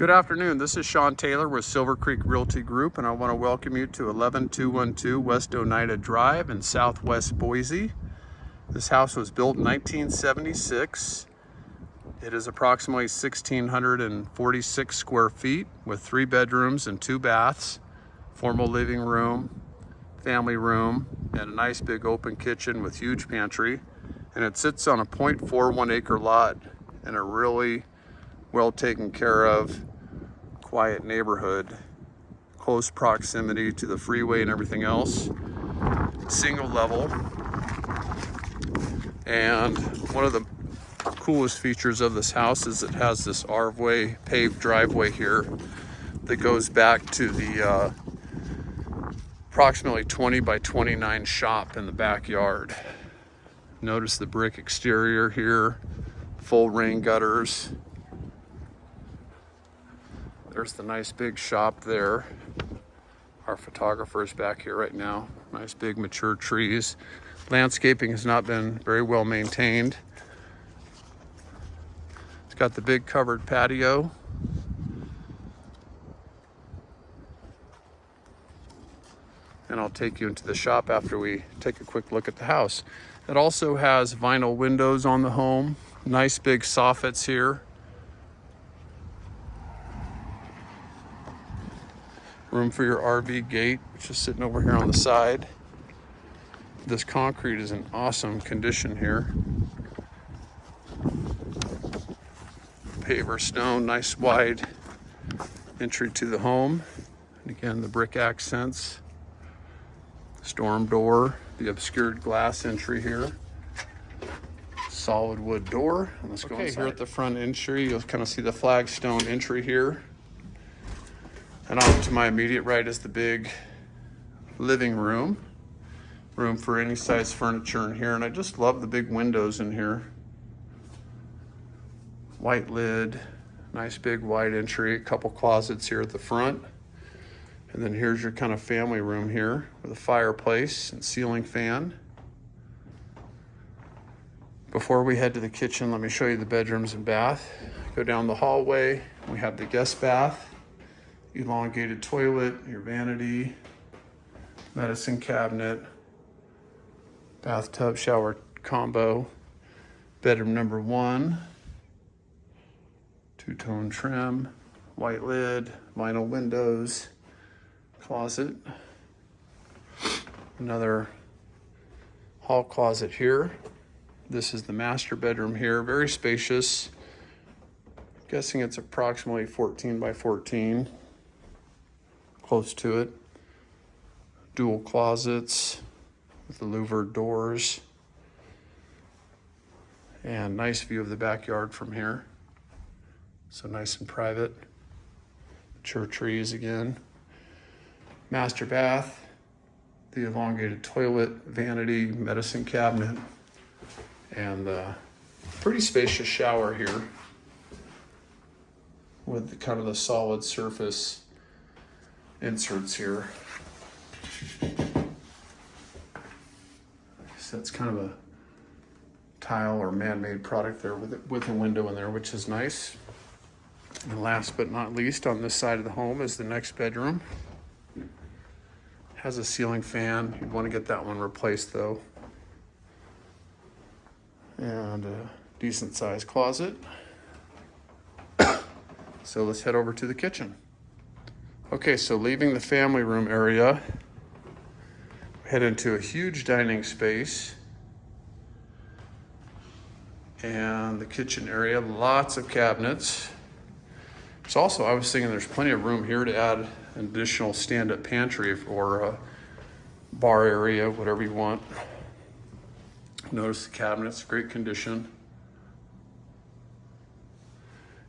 Good afternoon, this is Sean Taylor with Silver Creek Realty Group, and I want to welcome you to 11212 West Oneida Drive in Southwest Boise. This house was built in 1976. It is approximately 1,646 square feet with 3 bedrooms and 2 baths, formal living room, family room, and a nice big open kitchen with huge pantry. And it sits on a 0.41 acre lot in a really well taken care of, quiet neighborhood, close proximity to the freeway and everything else, single level. And one of the coolest features of this house is it has this Arvway paved driveway here that goes back to the approximately 20 by 29 shop in the backyard. Notice the brick exterior here, full rain gutters. There's the nice big shop there. Our photographer is back here right now. Nice big mature trees. Landscaping has not been very well maintained. It's got the big covered patio. And I'll take you into the shop after we take a quick look at the house. It also has vinyl windows on the home. Nice big soffits here. Room for your RV gate, which is sitting over here on the side. This concrete is in awesome condition here. Paver stone, nice wide entry to the home. And again, the brick accents. Storm door, the obscured glass entry here. Solid wood door. And let's go inside. Here at the front entry, you'll kind of see the flagstone entry here. And off to my immediate right is the big living room. Room for any size furniture in here. And I just love the big windows in here. White lid, nice big wide entry, a couple closets here at the front. And then here's your kind of family room here with a fireplace and ceiling fan. Before we head to the kitchen, let me show you the bedrooms and bath. Go down the hallway, we have the guest bath. Elongated toilet, your vanity, medicine cabinet, bathtub shower combo, bedroom number 1, two-tone trim, white lid, vinyl windows, closet, another hall closet here. This is the master bedroom here, very spacious. I'm guessing it's approximately 14 by 14. Close to it. Dual closets with the louvered doors. And nice view of the backyard from here. So nice and private. Mature trees again. Master bath. The elongated toilet, vanity, medicine cabinet. And the pretty spacious shower here. With the kind of the solid surface inserts here. So that's kind of a tile or man-made product there with a window in there, which is nice. And last but not least, on this side of the home is the next bedroom. Has a ceiling fan. You'd want to get that one replaced though. And a decent sized closet. So let's head over to the kitchen. Okay, so leaving the family room area, head into a huge dining space and the kitchen area, lots of cabinets. There's also, I was thinking there's plenty of room here to add an additional stand-up pantry or a bar area, whatever you want. Notice the cabinets, great condition.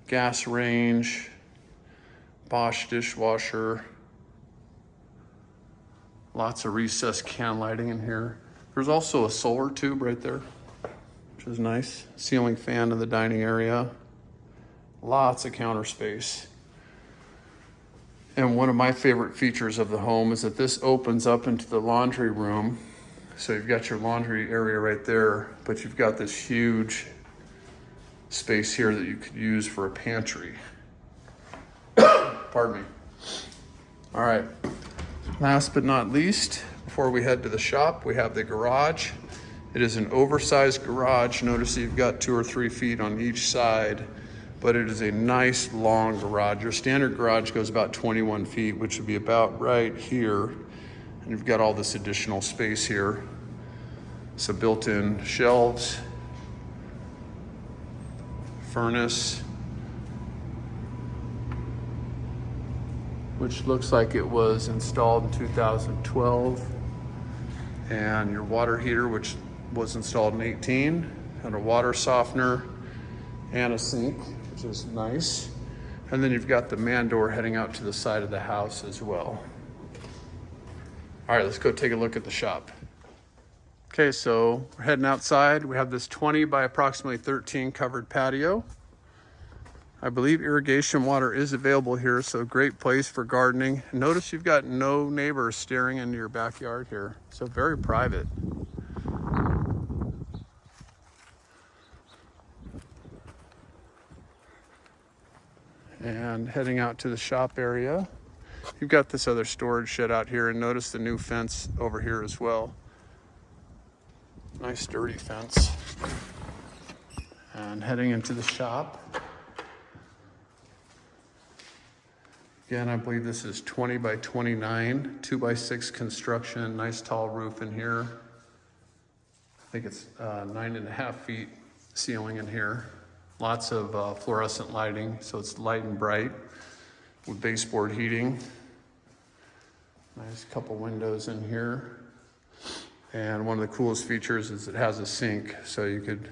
Gas range. Bosch dishwasher. Lots of recessed can lighting in here. There's also a solar tube right there, which is nice. Ceiling fan in the dining area. Lots of counter space. And one of my favorite features of the home is that this opens up into the laundry room. So you've got your laundry area right there, but you've got this huge space here that you could use for a pantry. pardon me. All right, last but not least, before we head to the shop, we have the garage. It is an oversized garage. Notice you've got 2 or 3 feet on each side, but it is a nice long garage. Your standard garage goes about 21 feet, which would be about right here. And you've got all this additional space here. So built-in shelves, furnace, which looks like it was installed in 2012. And your water heater, which was installed in 18, and a water softener and a sink, which is nice. And then you've got the man door heading out to the side of the house as well. All right, let's go take a look at the shop. Okay, so we're heading outside. We have this 20 by approximately 13 covered patio. I believe irrigation water is available here, so great place for gardening. Notice you've got no neighbors staring into your backyard here, so very private. And heading out to the shop area, you've got this other storage shed out here, and notice the new fence over here as well. Nice sturdy fence. And heading into the shop. Again, I believe this is 20 by 29, 2 by 6 construction, nice tall roof in here. I think it's 9.5 feet ceiling in here. Lots of fluorescent lighting, so it's light and bright with baseboard heating. Nice couple windows in here. And one of the coolest features is it has a sink, so you could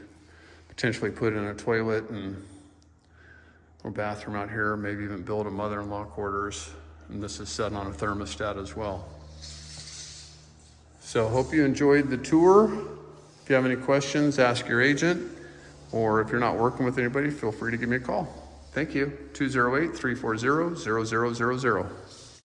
potentially put in a toilet and a bathroom out here, maybe even build a mother-in-law quarters. And this is set on a thermostat as well. So hope you enjoyed the tour. If you have any questions, ask your agent. Or if you're not working with anybody, feel free to give me a call. Thank you. 208-340-0000.